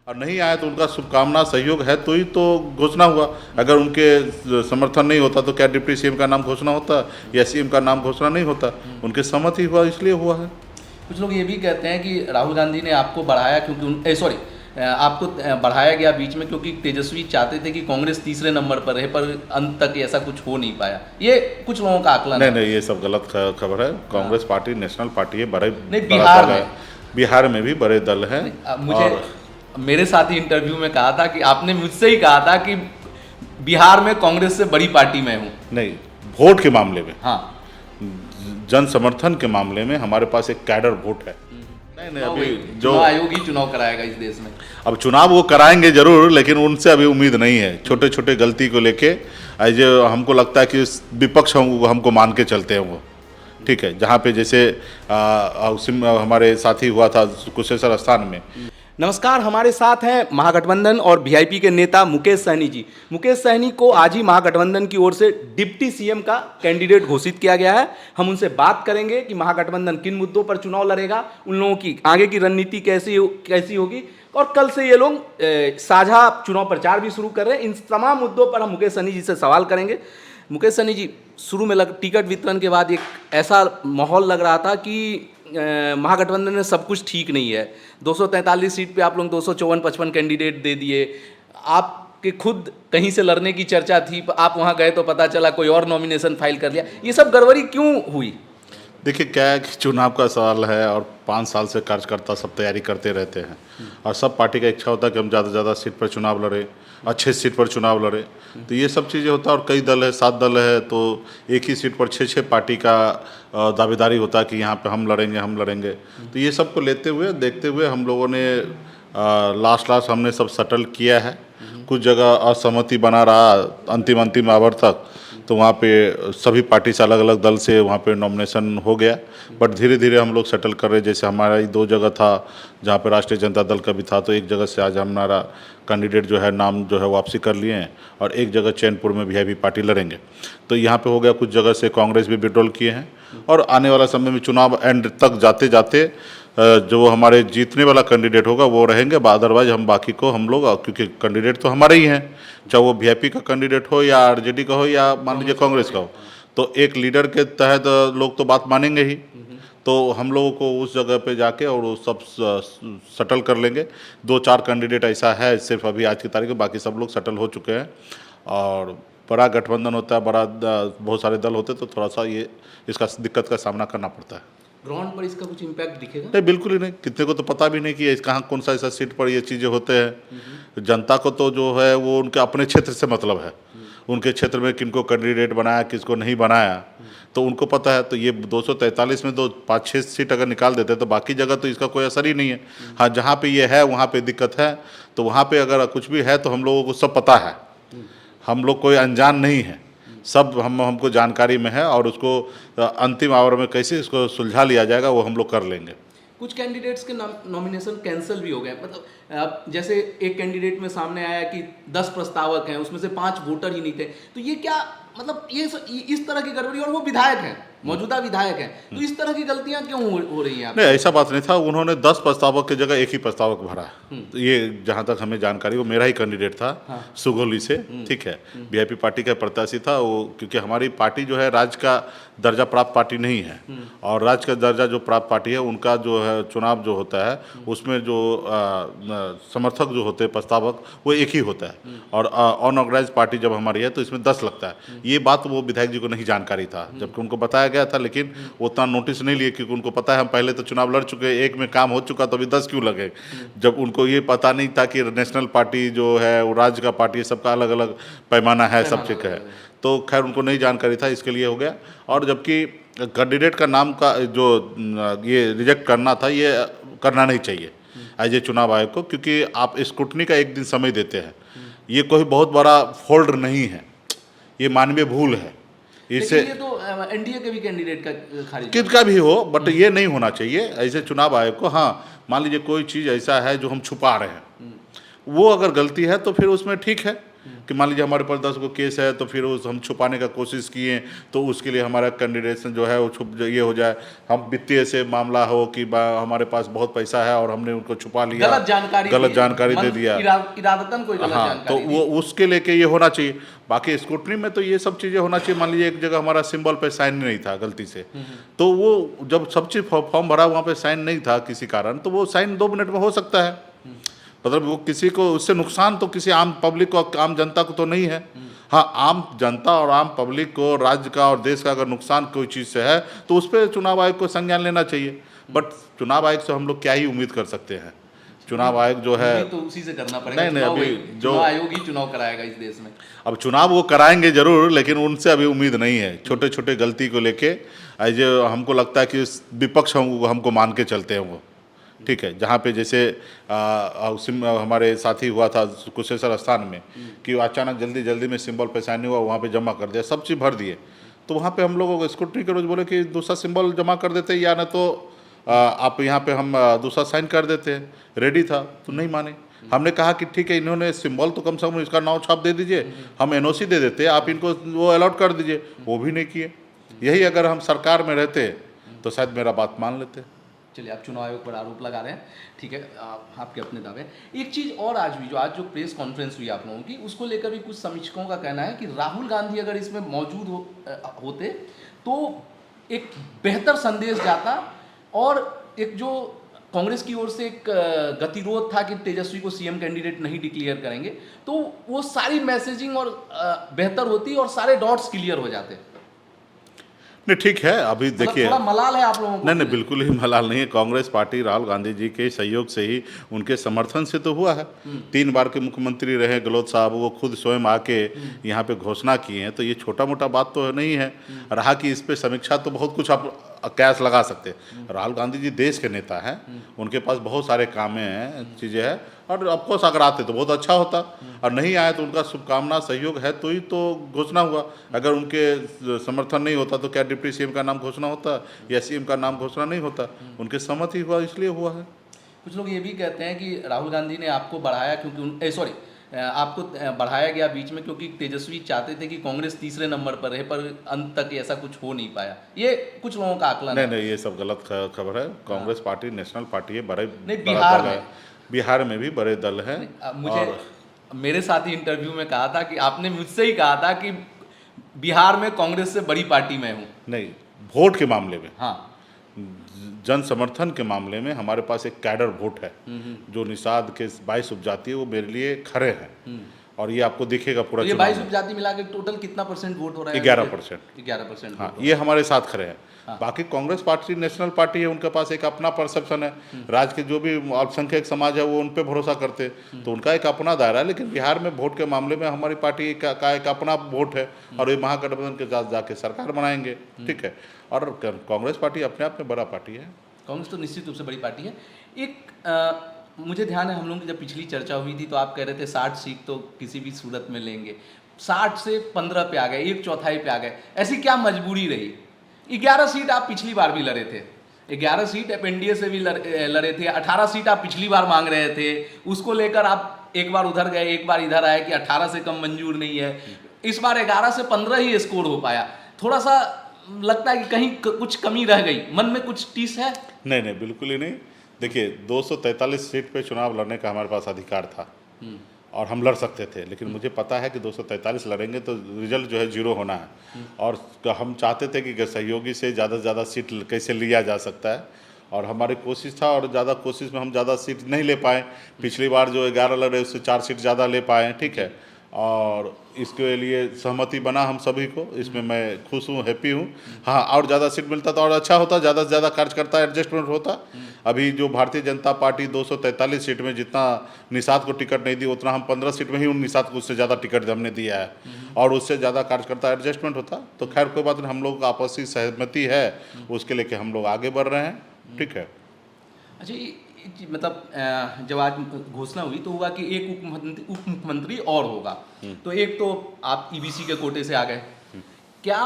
और नहीं आया तो उनका शुभकामना सहयोग है तो ही तो घोषणा हुआ। अगर उनके समर्थन नहीं होता तो क्या डिप्टी सीएम का नाम घोषणा होता या सीएम का नाम घोषणा नहीं होता। उनके सहमति हुआ इसलिए हुआ है। कुछ लोग ये भी कहते हैं कि राहुल गांधी ने आपको बढ़ाया क्योंकि आपको बढ़ाया गया बीच में क्योंकि तेजस्वी चाहते थे कि कांग्रेस तीसरे नंबर पर रहे, पर अंत तक ऐसा कुछ हो नहीं पाया। ये कुछ लोगों का आकलन है। नहीं, ये सब गलत खबर है। कांग्रेस पार्टी नेशनल पार्टी है, बड़ा बिहार में भी बड़े दल हैं। मुझे मेरे साथ ही इंटरव्यू में कहा था कि आपने मुझसे ही कहा था कि बिहार में कांग्रेस से बड़ी पार्टी मैं हूँ। नहीं, वोट के मामले में, हाँ, जन समर्थन के मामले में हमारे पास एक कैडर वोट है। नहीं, अभी जो आयोग ही चुनाव कराएगा इस देश में। अब चुनाव वो कराएंगे जरूर, लेकिन उनसे अभी उम्मीद नहीं है। छोटे छोटे गलती को लेके जो हमको लगता है कि विपक्ष हमको मान के चलते हैं वो, ठीक है। जहाँ पे जैसे हमारे साथी हुआ था कुशेश्वर स्थान में। नमस्कार, हमारे साथ हैं महागठबंधन और वीआईपी के नेता मुकेश सहनी जी। मुकेश सहनी को आज ही महागठबंधन की ओर से डिप्टी सीएम का कैंडिडेट घोषित किया गया है। हम उनसे बात करेंगे कि महागठबंधन किन मुद्दों पर चुनाव लड़ेगा, उन लोगों की आगे की रणनीति कैसी होगी, और कल से ये लोग साझा चुनाव प्रचार भी शुरू कर रहे हैं। इन तमाम मुद्दों पर हम मुकेश सहनी जी से सवाल करेंगे। मुकेश सहनी जी, शुरू में टिकट वितरण के बाद एक ऐसा माहौल लग रहा था कि महागठबंधन में सब कुछ ठीक नहीं है। 243 सीट पे आप लोग 254-55 कैंडिडेट दे दिए। आपके खुद कहीं से लड़ने की चर्चा थी, आप वहाँ गए तो पता चला कोई और नॉमिनेशन फाइल कर लिया। ये सब गड़बड़ी क्यों हुई? देखिए, क्या है कि चुनाव का सवाल है और 5 साल से कार्यकर्ता सब तैयारी करते रहते हैं और सब पार्टी का इच्छा होता है कि हम ज़्यादा से ज़्यादा सीट पर चुनाव लड़ें, अच्छे सीट पर चुनाव लड़ें। तो ये सब चीज़ें होता है। और कई दल है, 7 दल है, तो एक ही सीट पर 6 पार्टी का दावेदारी होता है कि यहाँ पे हम लड़ेंगे। तो ये सब को लेते हुए देखते हुए हम लोगों ने लास्ट हमने सब सेटल किया है। कुछ जगह असहमति बना रहा अंतिम आवर तक, तो वहाँ पे सभी पार्टी से अलग अलग दल से वहाँ पे नॉमिनेशन हो गया। बट धीरे धीरे हम लोग सेटल कर रहे। जैसे हमारा ही 2 जगह था जहाँ पे राष्ट्रीय जनता दल का भी था, तो एक जगह से आज हमारा कैंडिडेट जो है नाम जो है वापसी कर लिए हैं और एक जगह चैनपुर में वीआईपी पार्टी लड़ेंगे। तो यहाँ पे हो गया। कुछ जगह से कांग्रेस भी विड्रॉल किए हैं और आने वाला समय में चुनाव एंड तक जाते जाते जो हमारे जीतने वाला कैंडिडेट होगा वो रहेंगे। अदरवाइज हम बाकी को हम लोग, क्योंकि कैंडिडेट तो हमारे ही हैं, चाहे वो वीआईपी का कैंडिडेट हो या आरजेडी का हो या मान लीजिए कांग्रेस का हो, तो एक लीडर के तहत लोग तो बात मानेंगे ही। तो हम लोगों को उस जगह पे जाके और वो सब सेटल कर लेंगे। 2-4 कैंडिडेट ऐसा है सिर्फ अभी आज की तारीख में, बाकी सब लोग सेटल हो चुके हैं। और बड़ा गठबंधन होता है, बहुत सारे दल होते, तो थोड़ा सा ये इसका दिक्कत का सामना करना पड़ता है। ग्राउंड पर इसका कुछ इम्पैक्ट दिखेगा? नहीं, बिल्कुल ही नहीं। कितने को तो पता भी नहीं कि कहाँ कौन सा ऐसा सीट पर ये चीज़ें होते हैं। जनता को तो जो है वो उनके अपने क्षेत्र से मतलब है। उनके क्षेत्र में किनको कैंडिडेट बनाया, किसको नहीं बनाया, तो उनको पता है। तो ये 243 में 5-6 सीट अगर निकाल देते तो बाकी जगह तो इसका कोई असर ही नहीं है। हाँ, जहाँ पे ये है वहाँ पे दिक्कत है, तो वहाँ पे अगर कुछ भी है तो हम लोगों को सब पता है। हम लोग कोई अनजान नहीं है, सब हमको जानकारी में है और उसको अंतिम आवर में कैसे इसको सुलझा लिया जाएगा वो हम लोग कर लेंगे। कुछ कैंडिडेट्स के नॉमिनेशन कैंसिल भी हो गए। मतलब जैसे एक कैंडिडेट में सामने आया कि 10 प्रस्तावक हैं, उसमें से 5 वोटर ही नहीं थे। तो ये क्या मतलब ये इस तरह की गड़बड़ी, और वो विधायक हैं, मौजूदा विधायक हैं, तो इस तरह की गलतियां क्यों हो रही हैं? नहीं, ऐसा बात नहीं था। उन्होंने 10 प्रस्तावक की जगह एक ही प्रस्तावक भरा। तो ये जहाँ तक हमें जानकारी, वो मेरा ही कैंडिडेट था। हाँ। सुगौली से, ठीक है, वीआईपी पार्टी का प्रत्याशी था वो। क्योंकि हमारी पार्टी जो है राज्य का दर्जा प्राप्त पार्टी नहीं है, और राज्य का दर्जा जो प्राप्त पार्टी है उनका जो है चुनाव जो होता है उसमें जो समर्थक जो होते हैं प्रस्तावक वो एक ही होता है। और अनऑर्गेनाइज पार्टी जब हमारी है तो इसमें 10 लगता है। ये बात वो विधायक जी को नहीं जानकारी था, जबकि उनको बताया गया था, लेकिन उतना नोटिस नहीं लिए क्योंकि उनको पता है हम पहले तो चुनाव लड़ चुके, एक में काम हो चुका, तो अभी 10 क्यों लगे। जब उनको ये पता नहीं था कि नेशनल पार्टी जो है वो राज्य का पार्टी, सबका अलग अलग पैमाना है, सब चीज़ है। तो खैर उनको नहीं जानकारी था, इसके लिए हो गया। और जबकि कैंडिडेट का नाम का जो ये रिजेक्ट करना था, ये करना नहीं चाहिए एज ए चुनाव आयोग को, क्योंकि आप स्क्रूटनी का एक दिन समय देते हैं। ये कोई बहुत बड़ा फॉल्ट नहीं है, ये मानवीय भूल है। इससे ये तो एनडीए के भी कैंडिडेट का खारिज, किसका भी हो, बट ये नहीं होना चाहिए ऐसे चुनाव आयोग को। हाँ, मान लीजिए कोई चीज़ ऐसा है जो हम छुपा रहे हैं, वो अगर गलती है तो फिर उसमें ठीक है, कि मान लीजिए हमारे पास 10 गो केस है तो फिर उस हम छुपाने का कोशिश किए तो उसके लिए हमारा कैंडिडेशन जो है वो ये हो जाए, हम वित्तीय से मामला हो कि हमारे पास बहुत पैसा है और हमने उनको छुपा लिया, गलत जानकारी दे दिया, इरादतन कोई गलत हाँ, तो जानकारी वो उसके लेके ये होना चाहिए। बाकी स्क्रूटनी में तो ये सब चीज़ें होना चाहिए। मान लीजिए एक जगह हमारा सिंबल पे साइन नहीं था गलती से, तो वो जब सब चीज़ फॉर्म भरा वहाँ पे साइन नहीं था किसी कारण, तो वो साइन 2 मिनट में हो सकता है। मतलब वो किसी को उससे नुकसान तो किसी आम पब्लिक को, आम जनता को तो नहीं है। हाँ, आम जनता और आम पब्लिक को, राज्य का और देश का अगर नुकसान कोई चीज़ से है तो उस पर चुनाव आयोग को संज्ञान लेना चाहिए। बट चुनाव आयोग से हम लोग क्या ही उम्मीद कर सकते हैं? चुनाव आयोग जो है, तो उसी से करना पड़ेगा। नहीं अभी जो चुनाव आयोग ही चुनाव कराएगा इस देश में। अब चुनाव वो कराएंगे जरूर, लेकिन उनसे अभी उम्मीद नहीं है। छोटे छोटे गलती को लेके जो हमको लगता है कि विपक्ष हमको मान के चलते हैं वो, ठीक है। जहाँ पे जैसे हमारे साथी हुआ था कुशेश्वर स्थान में कि अचानक जल्दी जल्दी में सिंबल पे साइन हुआ, वहाँ पे जमा कर दिया, सब चीज़ भर दिए, तो वहाँ पे हम लोगों को स्क्रूटनी के रोज बोले कि दूसरा सिंबल जमा कर देते या न तो आप यहाँ पे हम दूसरा साइन कर देते हैं। रेडी था तो नहीं माने। हमने कहा कि ठीक है, इन्होंने सिंबल तो कम से कम इसका नाम छाप दे दीजिए, हम एनओसी दे देते, आप इनको वो अलॉट कर दीजिए, वो भी नहीं किए। यही अगर हम सरकार में रहते तो शायद मेरा बात मान लेते। चलिए, आप चुनाव आयोग पर आरोप लगा रहे हैं, ठीक है, आपके अपने दावे। एक चीज़ और आज जो प्रेस कॉन्फ्रेंस हुई आप लोगों की, उसको लेकर भी कुछ समीक्षकों का कहना है कि राहुल गांधी अगर इसमें मौजूद होते तो एक बेहतर संदेश जाता, और एक जो कांग्रेस की ओर से एक गतिरोध था कि तेजस्वी को सीएम कैंडिडेट नहीं डिक्लेयर करेंगे, तो वो सारी मैसेजिंग और बेहतर होती और सारे डॉट्स क्लियर हो जाते। नहीं, ठीक है, अभी देखिए, थोड़ा मलाल है आप लोगों को? नहीं, बिल्कुल ही मलाल नहीं है। कांग्रेस पार्टी राहुल गांधी जी के सहयोग से ही, उनके समर्थन से तो हुआ है। 3 बार के मुख्यमंत्री रहे गहलोत साहब, वो खुद स्वयं आके यहाँ पे घोषणा किए हैं, तो ये छोटा मोटा बात तो नहीं है। रहा कि इस पे समीक्षा तो बहुत कुछ आप कयास लगा सकते हैं। राहुल गांधी जी देश के नेता हैं, उनके पास बहुत सारे कामें हैं, चीज़ें हैं, और ऑफकोर्स अगर आते तो बहुत अच्छा होता, और नहीं आए तो उनका शुभकामना सहयोग है तो ही तो घोषणा हुआ। अगर उनके समर्थन नहीं होता तो क्या डिप्टी सीएम का नाम घोषणा होता या सीएम का नाम घोषणा नहीं होता? उनके सहमत ही हुआ, इसलिए हुआ है। कुछ लोग ये भी कहते हैं कि राहुल गांधी ने आपको बढ़ाया क्योंकि आपको बढ़ाया गया बीच में क्योंकि तेजस्वी चाहते थे कि कांग्रेस तीसरे नंबर पर रहे, पर अंत तक ऐसा कुछ हो नहीं पाया। ये कुछ लोगों का आकलन है। नहीं, ये सब गलत खबर है। कांग्रेस पार्टी नेशनल पार्टी है, बड़ा बिहार में भी बड़े दल हैं। मुझे मेरे साथ ही इंटरव्यू में कहा था कि आपने मुझसे ही कहा था कि बिहार में कांग्रेस से बड़ी पार्टी मैं हूँ। नहीं, वोट के मामले में, हाँ, जन समर्थन के मामले में हमारे पास एक कैडर वोट है। जो निषाद के 22 उपजाति है वो मेरे लिए खड़े हैं, और ये आपको दिखेगा पूरा। तो ये 22 उपजाति मिला के टोटल कितना परसेंट वोट हो रहा है? 11%। 11%। हाँ, ये हमारे साथ खड़े हैं। बाकी कांग्रेस पार्टी नेशनल पार्टी है, उनके पास एक अपना परसेप्शन है। राज्य के जो भी अल्पसंख्यक समाज है वो उन पे भरोसा करते, तो उनका एक अपना दायरा है। लेकिन बिहार में वोट के मामले में हमारी पार्टी का एक अपना वोट है, और ये महागठबंधन के साथ जाके सरकार बनाएंगे, ठीक है। और कांग्रेस पार्टी अपने आप में बड़ा पार्टी है। कांग्रेस तो निश्चित रूप से बड़ी पार्टी है। एक मुझे ध्यान है, हम लोगों की जब पिछली चर्चा हुई थी तो आप कह रहे थे 60 सीट तो किसी भी सूरत में लेंगे। 60 से 15 पे आ गए, 1/4 पे आ गए। ऐसी क्या मजबूरी रही? 11 सीट आप पिछली बार भी लड़े थे, 11 सीट एनडीए से भी लड़े थे, 18 सीट आप पिछली बार मांग रहे थे, उसको लेकर आप एक बार उधर गए, एक बार इधर आए कि 18 से कम मंजूर नहीं है। इस बार 11 से 15 ही स्कोर हो पाया। थोड़ा सा लगता है कि कहीं कुछ कमी रह गई, मन में कुछ टीस है? नहीं, बिल्कुल ही नहीं। देखिए, 243 सीट पे चुनाव लड़ने का हमारे पास अधिकार था, और हम लड़ सकते थे, लेकिन मुझे पता है कि 243 लड़ेंगे तो रिजल्ट जो है 0 होना है। और हम चाहते थे कि सहयोगी से ज़्यादा से ज़्यादा सीट कैसे लिया जा सकता है, और हमारी कोशिश था, और ज़्यादा कोशिश में हम ज़्यादा सीट नहीं ले पाए। पिछली बार जो 11 लड़े उससे 4 सीट ज़्यादा ले पाए, ठीक है। और इसके लिए सहमति बना हम सभी को, इसमें मैं खुश हूँ, हैप्पी हूँ। हाँ, और ज़्यादा सीट मिलता तो और अच्छा होता, ज़्यादा से ज़्यादा कार्यकर्ता एडजस्टमेंट होता। अभी जो भारतीय जनता पार्टी 243 सीट में जितना निषाद को टिकट नहीं दी, उतना हम 15 सीट में ही उन निषाद को उससे ज़्यादा टिकट हमने दिया है, और उससे ज़्यादा कार्यकर्ता एडजस्टमेंट होता। तो खैर कोई बात नहीं, हम लोग का आपसी सहमति है, उसके लेके हम लोग आगे बढ़ रहे हैं, ठीक है। अच्छा, मतलब जब आज घोषणा हुई तो हुआ कि एक उप मुख्यमंत्री और होगा, तो एक तो आप ईबीसी के कोटे से आ गए। क्या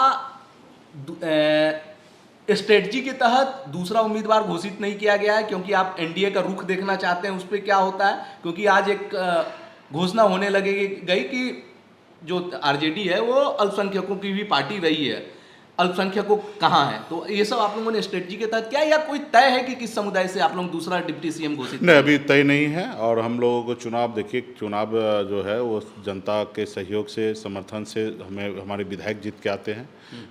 स्ट्रेटजी के तहत दूसरा उम्मीदवार घोषित नहीं किया गया है क्योंकि आप एनडीए का रुख देखना चाहते हैं, उस पर क्या होता है? क्योंकि आज एक घोषणा होने लगेगी गई कि जो आरजेडी है वो अल्पसंख्यकों की भी पार्टी रही है, अल्पसंख्यकों कहाँ है, तो ये सब आप लोगों ने स्ट्रेटजी के तहत क्या, या कोई तय है कि किस समुदाय से आप लोग दूसरा डिप्टी सीएम घोषित नहीं, अभी तय नहीं है। और हम लोगों को चुनाव, देखिए चुनाव जो है वो जनता के सहयोग से, समर्थन से हमें हमारे विधायक जीत के आते हैं।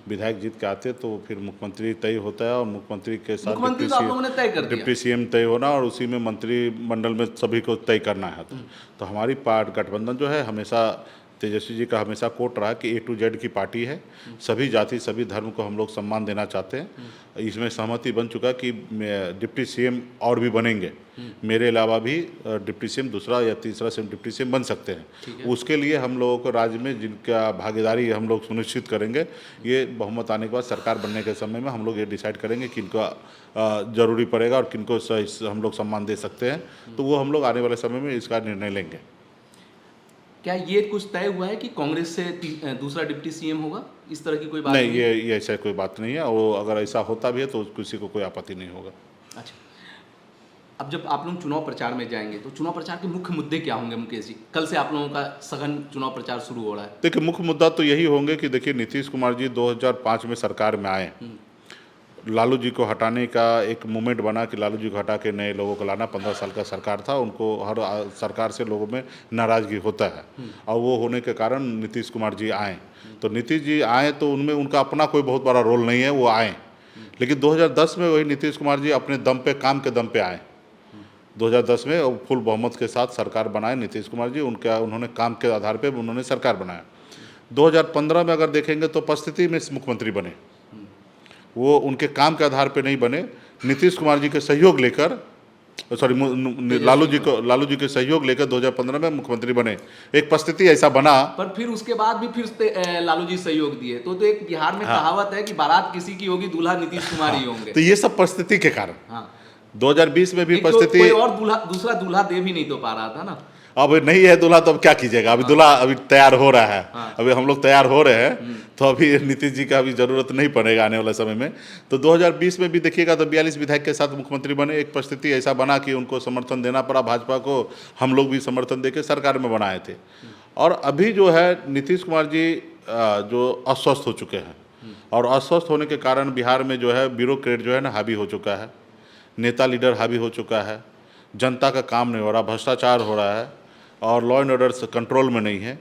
विधायक जीत के आते तो फिर मुख्यमंत्री तय होता है, और मुख्यमंत्री के साथ मुख्यमंत्री तो आप लोगों ने तय कर दिया, डिप्टी सीएम तय होना, और उसी में मंत्रिमंडल में सभी को तय करना है। तो हमारी गठबंधन जो है हमेशा, तेजस्वी जी का हमेशा कोट रहा कि A to Z की पार्टी है, सभी जाति सभी धर्म को हम लोग सम्मान देना चाहते हैं। इसमें सहमति बन चुका कि डिप्टी सीएम और भी बनेंगे, मेरे अलावा भी डिप्टी सीएम दूसरा या तीसरा डिप्टी सीएम बन सकते हैं। उसके लिए हम लोगों को राज्य में जिनका भागीदारी हम लोग सुनिश्चित करेंगे, ये बहुमत आने के बाद सरकार बनने के समय में हम लोग ये डिसाइड करेंगे किनको ज़रूरी पड़ेगा और किनको हम लोग सम्मान दे सकते हैं, तो वो हम लोग आने वाले समय में इसका निर्णय लेंगे। क्या ये कुछ तय हुआ है कि कांग्रेस से दूसरा डिप्टी सीएम होगा, इस तरह की कोई बात नहीं? ये ऐसा कोई बात नहीं है, वो अगर ऐसा होता भी है तो किसी को कोई आपत्ति नहीं होगा। अच्छा, अब जब आप लोग चुनाव प्रचार में जाएंगे तो चुनाव प्रचार के मुख्य मुद्दे क्या होंगे मुकेश जी? कल से आप लोगों का सघन चुनाव प्रचार शुरू हो रहा है। देखिए, मुख्य मुद्दा तो यही होंगे कि देखिए नीतीश कुमार जी 2005 में सरकार में आए, लालू जी को हटाने का एक मूवमेंट बना कि लालू जी को हटा के नए लोगों को लाना। 15 साल का सरकार था, उनको हर सरकार से लोगों में नाराज़गी होता है, और वो होने के कारण नीतीश कुमार जी आए। तो नीतीश जी आए तो उनमें उनका अपना कोई बहुत बड़ा रोल नहीं है, वो आए। लेकिन 2010 में वही नीतीश कुमार जी अपने दम पे, काम के दम पे आए। 2010 में फुल बहुमत के साथ सरकार बनाए नीतीश कुमार जी, उन्होंने काम के आधार पर उन्होंने सरकार बनाया। 2015 में अगर देखेंगे तो परिस्थिति में मुख्यमंत्री बने, वो उनके काम के आधार पे नहीं बने, नीतीश कुमार जी के सहयोग लेकर, सॉरी लालू जी के सहयोग लेकर 2015 में मुख्यमंत्री बने। एक परिस्थिति ऐसा बना, पर फिर उसके बाद भी फिर लालू जी सहयोग दिए, तो एक बिहार में कहावत है कि बारात किसी की होगी, दूल्हा नीतीश कुमार ही होंगे। तो ये सब परिस्थिति के कारण 2020 में भी तो परिस्थिति, कोई और दूसरा दूल्हा दे भी नहीं तो पा रहा था ना। अब नहीं है दूल्हा, तो अब क्या कीजिएगा? अभी दूल्हा अभी तैयार हो रहा है, अभी हम लोग तैयार हो रहे हैं, तो अभी नीतीश जी का अभी जरूरत नहीं पड़ेगा आने वाले समय में। तो 2020 में भी देखिएगा तो 42 विधायक के साथ मुख्यमंत्री बने। एक परिस्थिति ऐसा बना कि उनको समर्थन देना पड़ा, भाजपा को, हम लोग भी समर्थन देके सरकार में बनाए थे। और अभी जो है नीतीश कुमार जी जो अस्वस्थ हो चुके हैं, और अस्वस्थ होने के कारण बिहार में जो है ब्यूरोक्रेट जो है ना हावी हो चुका है, नेता लीडर हावी हो चुका है, जनता का काम नहीं हो रहा, भ्रष्टाचार हो रहा है, और लॉ एंड ऑर्डर कंट्रोल में नहीं है,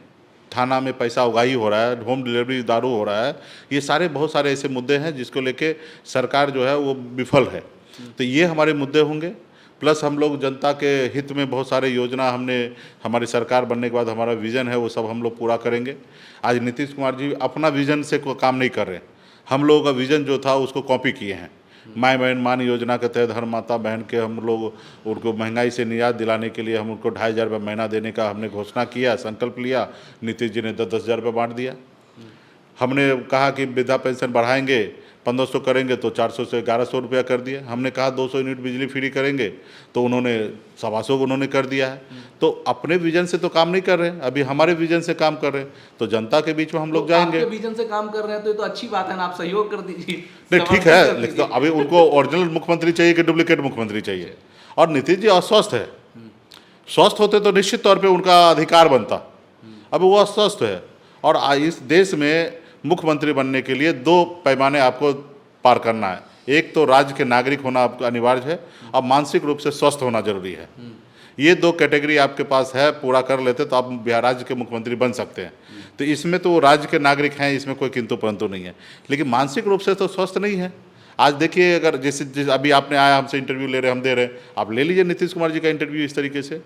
थाना में पैसा उगाही हो रहा है, होम डिलीवरी दारू हो रहा है। ये सारे बहुत सारे ऐसे मुद्दे हैं जिसको लेके सरकार जो है वो विफल है। तो ये हमारे मुद्दे होंगे। प्लस हम लोग जनता के हित में बहुत सारे योजना हमारी सरकार बनने के बाद हमारा विज़न है वो सब हम लोग पूरा करेंगे। आज नीतीश कुमार जी अपना विज़न से कोई काम नहीं कर रहे, हम लोगों का विज़न जो था उसको कॉपी किए हैं। माय बहन मान योजना के तहत हर माता बहन के हम लोग उनको महंगाई से निजात दिलाने के लिए हम उनको 2,500 रुपये महीना देने का हमने घोषणा किया, संकल्प लिया। नीतीश जी ने 10,000 रुपये बांट दिया। हमने कहा कि वृद्धा पेंशन बढ़ाएंगे, 1500 करेंगे तो 400 से 1100 रुपया कर दिया। हमने कहा 200 यूनिट बिजली फ्री करेंगे तो उन्होंने 125 उन्होंने कर दिया है। तो अपने विजन से तो काम नहीं कर रहे हैं, अभी हमारे विजन से काम कर रहे हैं, तो जनता के बीच में हम लोग जाएंगे। आपके विजन से काम कर रहे हैं तो ये तो अच्छी बात है ना, आप सहयोग कर दीजिए। नहीं ठीक है, लेकिन तो अभी उनको ओरिजिनल मुख्यमंत्री चाहिए कि डुप्लीकेट मुख्यमंत्री चाहिए? और नीतीश जी अस्वस्थ है, स्वस्थ होते तो निश्चित तौर पे उनका अधिकार बनता। अब वो अस्वस्थ है, और इस देश में मुख्यमंत्री बनने के लिए 2 पैमाने आपको पार करना है। एक तो राज्य के नागरिक होना आपको अनिवार्य है, अब मानसिक रूप से स्वस्थ होना जरूरी है। ये 2 कैटेगरी आपके पास है, पूरा कर लेते तो आप बिहार राज्य के मुख्यमंत्री बन सकते हैं। तो इसमें तो राज्य के नागरिक हैं, इसमें कोई किंतु परंतु नहीं है, लेकिन मानसिक रूप से तो स्वस्थ नहीं है। आज देखिए, अगर जैसे अभी आपने आया हमसे इंटरव्यू ले रहे, हम दे रहे हैं, आप ले लीजिए नीतीश कुमार जी का इंटरव्यू। इस तरीके से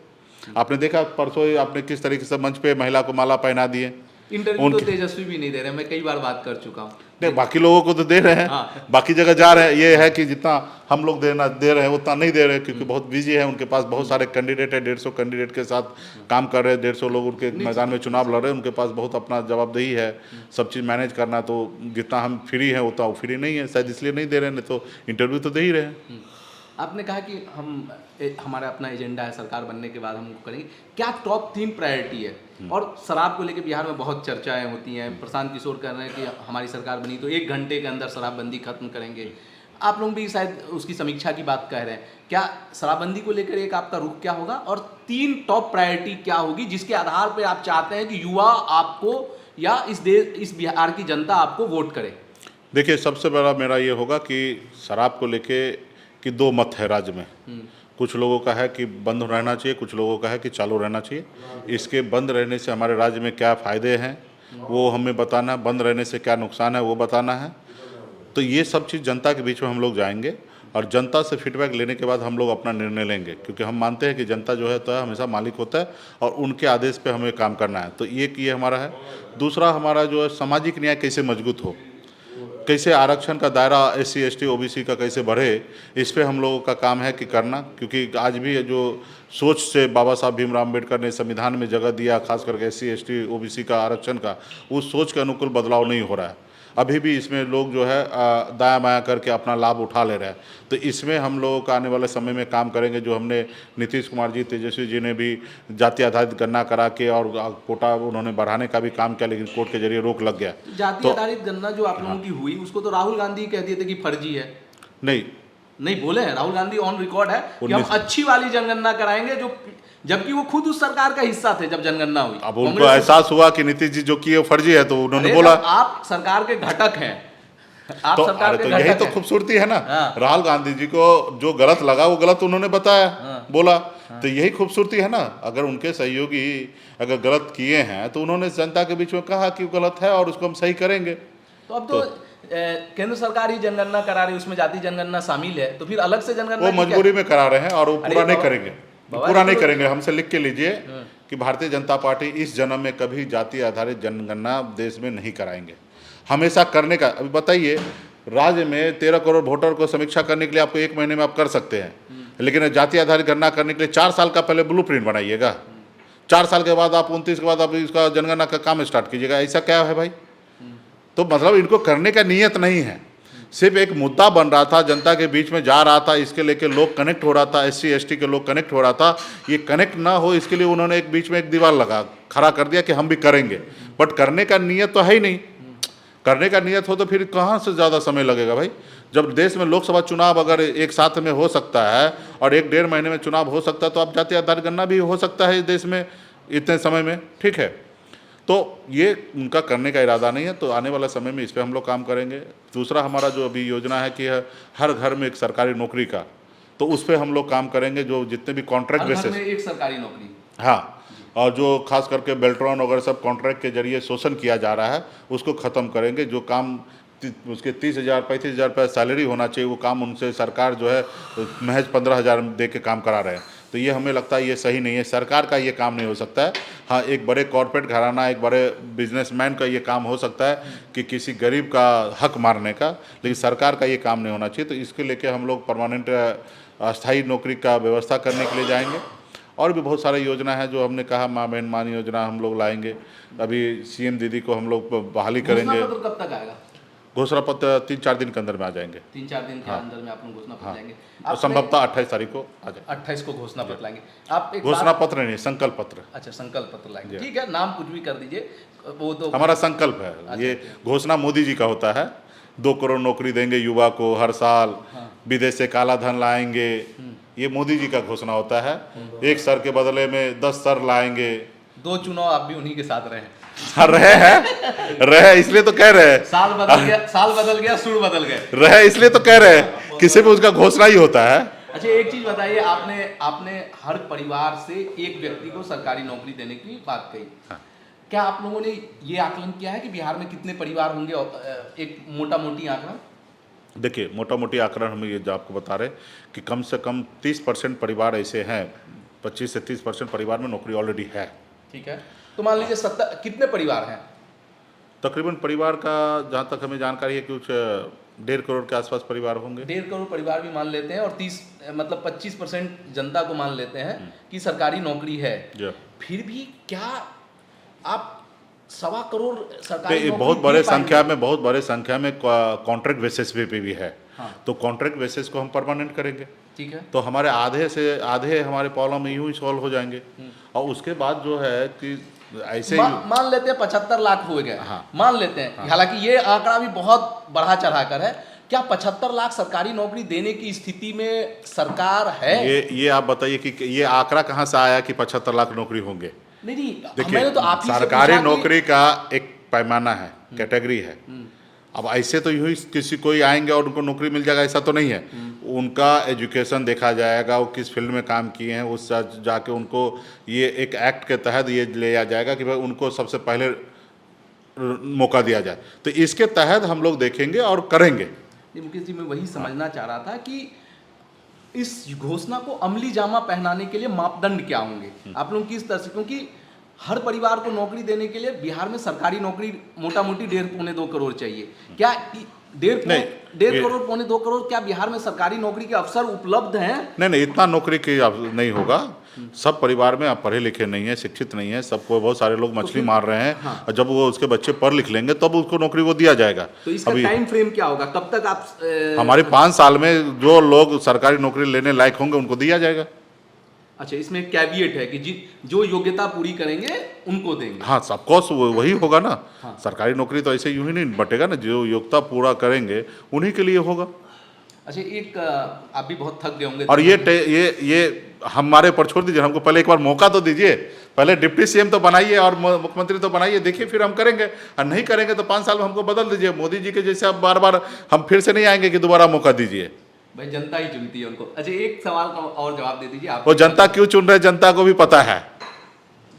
आपने देखा परसों आपने किस तरीके से मंच पे महिला को माला पहना दिए। इंटरव्यू तो तेजस्वी भी नहीं दे रहे, मैं कई बार बात कर चुका हूँ। नहीं, बाकी लोगों को तो दे रहे हैं, बाकी जगह जा रहे हैं। ये है कि जितना हम लोग दे रहे हैं उतना नहीं दे रहे, क्योंकि बहुत बिजी है, उनके पास बहुत सारे कैंडिडेट है, 150 कैंडिडेट के साथ काम कर रहे हैं, 150 लोग उनके मैदान में चुनाव लड़ रहे हैं, उनके पास बहुत अपना जवाबदेही है, सब चीज़ मैनेज करना। तो जितना हम फ्री हैं उतना वो फ्री नहीं है, शायद इसलिए नहीं दे रहे हैं, नहीं तो इंटरव्यू तो दे ही रहे हैं। आपने कहा कि हमारा अपना एजेंडा है, सरकार बनने के बाद हम करेंगे। क्या टॉप 3 प्रायोरिटी है? और शराब को लेकर बिहार में बहुत चर्चाएं होती हैं। प्रशांत किशोर कह रहे हैं कि हमारी सरकार बनी तो 1 घंटे के अंदर शराबबंदी खत्म करेंगे। आप लोग भी शायद उसकी समीक्षा की बात कह रहे हैं, क्या शराबबंदी को लेकर एक आपका रुख क्या होगा, और 3 टॉप प्रायोरिटी क्या होगी जिसके आधार पर आप चाहते हैं कि युवा आपको या इस बिहार की जनता आपको वोट करे? देखिए, सबसे बड़ा मेरा ये होगा कि शराब को लेके कि 2 मत है राज्य में। कुछ लोगों का है कि बंद रहना चाहिए, कुछ लोगों का है कि चालू रहना चाहिए। इसके बंद रहने से हमारे राज्य में क्या फ़ायदे हैं वो हमें बताना है, बंद रहने से क्या नुकसान है वो बताना है। तो ये सब चीज़ जनता के बीच में हम लोग जाएंगे और जनता से फीडबैक लेने के बाद हम लोग अपना निर्णय लेंगे, क्योंकि हम मानते हैं कि जनता जो है तो हमेशा मालिक होता है और उनके आदेश पे हमें काम करना है। तो एक ये हमारा है। दूसरा हमारा जो है सामाजिक न्याय कैसे मजबूत हो, कैसे आरक्षण का दायरा SC ST OBC का कैसे बढ़े, इस पे हम लोगों का काम है कि करना। क्योंकि आज भी जो सोच से बाबा साहब भीमराव अम्बेडकर ने संविधान में जगह दिया, खास करके SC ST OBC का आरक्षण का, उस सोच के अनुकूल बदलाव नहीं हो रहा है। अभी भी इसमें लोग जो है दाया माया करके अपना लाभ उठा ले रहे हैं। तो इसमें हम लोगों का आने वाले समय में काम करेंगे। जो हमने नीतीश कुमार जी, तेजस्वी जी ने भी जाति आधारित गणना करा के और कोटा उन्होंने बढ़ाने का भी काम किया, लेकिन कोर्ट के जरिए रोक लग गया। जाति आधारित गणना जो आप लोगों की हुई, उसको तो राहुल गांधी कह दिए थे कि फर्जी है। नहीं बोले हैं, राहुल गांधी ऑन रिकॉर्ड है कि हम अच्छी वाली जनगणना कराएंगे, जो जबकि वो खुद उस सरकार का हिस्सा थे जब जनगणना हुई। अब उनको एहसास हुआ कि नीतीश जी जो किए फर्जी है, तो उन्होंने बोला आप सरकार के घटक हैं, आप तो, सरकार के तो घटक यही तो हैं। खूबसूरती है ना। हाँ। राहुल गांधी जी को जो गलत लगा वो गलत उन्होंने बताया, बोला। तो यही खूबसूरती है ना। अगर उनके सहयोगी अगर गलत किए हैं तो उन्होंने जनता के बीच में कहा कि वो गलत है और उसको हम सही करेंगे। तो अब तो केंद्र सरकार ही जनगणना करा रही है, उसमें जाति जनगणना शामिल है, तो फिर अलग से जनगणना वो मजबूरी में करा रहे हैं और वो पूरा नहीं करेंगे। पूरा नहीं तो करेंगे। हमसे लिख के लीजिए कि भारतीय जनता पार्टी इस जन्म में कभी जाति आधारित जनगणना देश में नहीं कराएंगे। हमेशा करने का, अभी बताइए, राज्य में 13 करोड़ वोटर को समीक्षा करने के लिए आपको 1 महीने में आप कर सकते हैं, लेकिन जाति आधारित गणना करने के लिए 4 साल का पहले ब्लूप्रिंट बनाइएगा। 4 साल के बाद आप 29 के बाद आप इसका जनगणना का काम स्टार्ट कीजिएगा। ऐसा क्या है भाई? तो मतलब इनको करने का नीयत नहीं है। सिर्फ एक मुद्दा बन रहा था, जनता के बीच में जा रहा था, इसके लेके लोग कनेक्ट हो रहा था, SC ST के लोग कनेक्ट हो रहा था। ये कनेक्ट ना हो इसके लिए उन्होंने एक बीच में एक दीवार खड़ा कर दिया कि हम भी करेंगे, बट करने का नीयत तो है ही नहीं। करने का नीयत हो तो फिर कहाँ से ज़्यादा समय लगेगा भाई? जब देश में लोकसभा चुनाव अगर एक साथ में हो सकता है और 1-1.5 महीने में चुनाव हो सकता है, तो आप जाति आधारित गणना भी हो सकता है इस देश में इतने समय में, ठीक है। तो ये उनका करने का इरादा नहीं है। तो आने वाला समय में इस पर हम लोग काम करेंगे। दूसरा हमारा जो अभी योजना है कि हर घर में एक सरकारी नौकरी का, तो उस पर हम लोग काम करेंगे। जो जितने भी कॉन्ट्रैक्ट बेसिस, एक सरकारी नौकरी, हाँ, और जो खास करके बेल्ट्रॉन वगैरह सब कॉन्ट्रैक्ट के जरिए शोषण किया जा रहा है, उसको ख़त्म करेंगे। जो काम उसके 30,000 35,000 रुपये सैलरी होना चाहिए, वो काम उनसे सरकार जो है महज 15,000 दे के काम करा रहे हैं। तो ये हमें लगता है ये सही नहीं है। सरकार का ये काम नहीं हो सकता है। हाँ, एक बड़े कॉर्पोरेट घराना, एक बड़े बिजनेसमैन का ये काम हो सकता है कि किसी गरीब का हक मारने का, लेकिन सरकार का ये काम नहीं होना चाहिए। तो इसके लेके हम लोग परमानेंट अस्थायी नौकरी का व्यवस्था करने के लिए जाएंगे। और भी बहुत सारी योजना है जो हमने कहा, माँ बहन मान योजना हम लोग लाएंगे। अभी CM दीदी को हम लोग बहाली करेंगे। घोषणा पत्र कब तक आएगा? घोषणा पत्र 3-4 दिन के अंदर में आ जाएंगे। 3-4 दिन के अंदर में आप लोग घोषणा पत्र लाएंगे? और संभवतः 28 तारीख को आ जाए। 28 को घोषणा पत्र लाएंगे आप? एक घोषणा पत्र नहीं, संकल्प पत्र। अच्छा, संकल्प पत्र लाएंगे, ठीक है। नाम कुछ भी कर दीजिए, वो तो हमारा संकल्प है। ये घोषणा मोदी जी का होता है। 2 करोड़ नौकरी देंगे युवा को हर साल, विदेश से काला धन लाएंगे, ये मोदी जी का घोषणा होता है। 1 सर के बदले में 10 सर लाएंगे। 2 चुनाव आप भी उन्हीं के साथ रहे हैं। रहे इसलिए तो कह रहे हैं। साल बदल गया, सुर बदल गए। रहे इसलिए तो कह रहे हैं, किसी भी उसका घोषणा ही होता है। अच्छा, एक चीज बताइए, आपने हर परिवार से एक व्यक्ति को सरकारी नौकरी देने की बात कही। क्या आप लोगों ने ये आकलन किया है कि बिहार में कितने परिवार होंगे? एक मोटा मोटी आंकड़ा देखिए, मोटा मोटी आंकड़ा हम ये जो आपको बता रहे कि कम से कम 30% परिवार ऐसे हैं, 25 से 30% परिवार में नौकरी ऑलरेडी है, ठीक है। तो मान लीजिए 70 कितने परिवार हैं? तकरीबन परिवार का जहाँ तक हमें जानकारी है कि कुछ 1.5 करोड़ के आसपास परिवार होंगे। 1.5 करोड़ परिवार भी मान लेते हैं और 25% जनता को मान लेते हैं कि सरकारी नौकरी है। फिर भी क्या आप 1.25 करोड़ सरकारी बहुत बड़े संख्या में कॉन्ट्रैक्ट बेसिस पे भी है। तो कॉन्ट्रैक्ट बेसिस को हम परमानेंट करेंगे, ठीक है। तो हमारे आधे हमारे प्रॉब्लम में यूं ही सॉल्व हो जाएंगे। और उसके बाद जो है कि ऐसे मान लेते हैं 75 लाख हो गए, मान लेते हैं। हालांकि ये आंकड़ा भी बहुत बढ़ा चढ़ा कर है, क्या 75 लाख सरकारी नौकरी देने की स्थिति में सरकार है? ये आप बताइए कि ये आंकड़ा कहाँ से आया कि 75 लाख नौकरी होंगे? नहीं नहीं, देखिए, मैंने तो आप ही से सरकारी पूछा कि- नौकरी का एक पैमाना है, कैटेगरी है। अब ऐसे तो यूं ही किसी कोई आएंगे और उनको नौकरी मिल जाएगा, ऐसा तो नहीं है। उनका एजुकेशन देखा जाएगा, वो किस फील्ड में काम किए हैं, उस जाके उनको ये एक एक्ट के तहत ये लिया जाएगा कि भाई उनको सबसे पहले मौका दिया जाए। तो इसके तहत हम लोग देखेंगे और करेंगे। नहीं, मुकेश जी, मैं वही समझना चाह रहा था कि इस घोषणा को अमली जामा पहनाने के लिए मापदंड क्या होंगे आप लोग किस तरह से, क्योंकि हर परिवार को नौकरी देने के लिए बिहार में सरकारी नौकरी मोटा मोटी 1.5-2 करोड़ चाहिए। क्या 1.5 करोड़ 1.5-2 करोड़ क्या बिहार में सरकारी नौकरी के अवसर उपलब्ध हैं? नहीं, इतना नौकरी की नहीं होगा। सब परिवार में आप पढ़े लिखे नहीं है, शिक्षित नहीं है, सबको बहुत सारे लोग मछली मार रहे हैं। हाँ। और जब वो उसके बच्चे पढ़ लिख लेंगे तब उसको नौकरी वो दिया जाएगा। तो इसका टाइम फ्रेम क्या होगा, कब तक आप हमारे 5 साल में जो लोग सरकारी नौकरी लेने लायक होंगे उनको दिया जाएगा। अच्छा, इसमें एक कैविएट है कि जो योग्यता पूरी करेंगे उनको देंगे। हाँ, सबको वही होगा ना। हाँ। सरकारी नौकरी तो ऐसे यूं ही नहीं बटेगा ना, जो योग्यता पूरा करेंगे उन्हीं के लिए होगा। अच्छा, एक आप भी बहुत थक गए होंगे और ये हमारे पर छोड़ दीजिए, हमको पहले एक बार मौका तो दीजिए। पहले डिप्टी सीएम तो बनाइए और मुख्यमंत्री तो बनाइए, देखिए फिर हम करेंगे। और नहीं करेंगे तो 5 साल में हमको बदल दीजिए। मोदी जी के जैसे अब बार बार हम फिर से नहीं आएंगे कि दोबारा मौका दीजिए। भाई, जनता ही चुनती है उनको। अच्छा, एक सवाल का और जवाब दे दीजिए आप। वो जनता क्यों चुन रहे, जनता को भी पता है।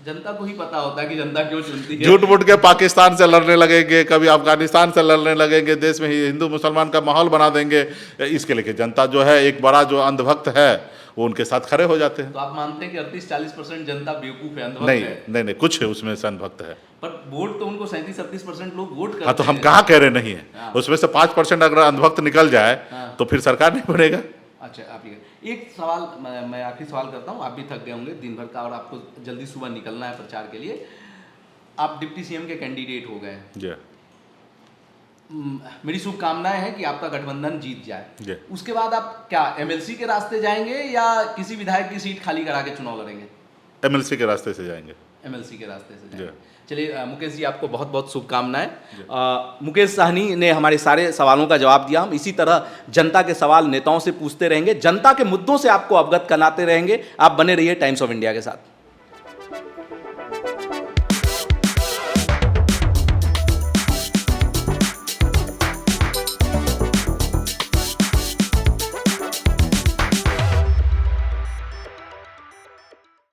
जनता को ही पता होता है कि जनता क्यों चुनती है। झूठ मूठ के पाकिस्तान से लड़ने लगेंगे, कभी अफगानिस्तान से लड़ने लगेंगे, देश में हिंदू मुसलमान का माहौल बना देंगे। इसके लिए जनता जो है, एक बड़ा जो अंधभक्त है, वो उनके साथ खड़े हो जाते हैं। तो आप मानते हैं कि 38-40% जनता बेवकूफ है, अंधभक्त है? नहीं, कुछ है उसमें से अंधभक्त है। पर वोट तो उनको 37-38% लोग वोट करते हाँ, तो हम हैं। कहाँ कह रहे नहीं है। हाँ। उसमें से 5% अगर अंधभक्त निकल जाए हाँ। तो फिर सरकार नहीं बनेगा। अच्छा, आप ये एक सवाल मैं आखिरी सवाल करता हूँ। आप भी थक गए होंगे दिन भर का और आपको जल्दी सुबह निकलना है प्रचार के लिए। आप डिप्टी सीएम के कैंडिडेट हो गए हैं। जी मेरी शुभकामनाएं हैं कि आपका गठबंधन जीत जी। जाए। उसके बाद आप क्या एमएलसी के रास्ते जाएंगे या किसी विधायक की सीट खाली करा के चुनाव लड़ेंगे? एमएलसी के रास्ते से जाएंगे। एमएलसी के रास्ते से जी। जाएंगे। चलिए मुकेश जी, आपको बहुत बहुत शुभकामनाएं। मुकेश साहनी ने हमारे सारे सवालों का जवाब दिया। हम इसी तरह जनता के सवाल नेताओं से पूछते रहेंगे, जनता के मुद्दों से आपको अवगत कराते रहेंगे। आप बने रहिए टाइम्स ऑफ इंडिया के साथ।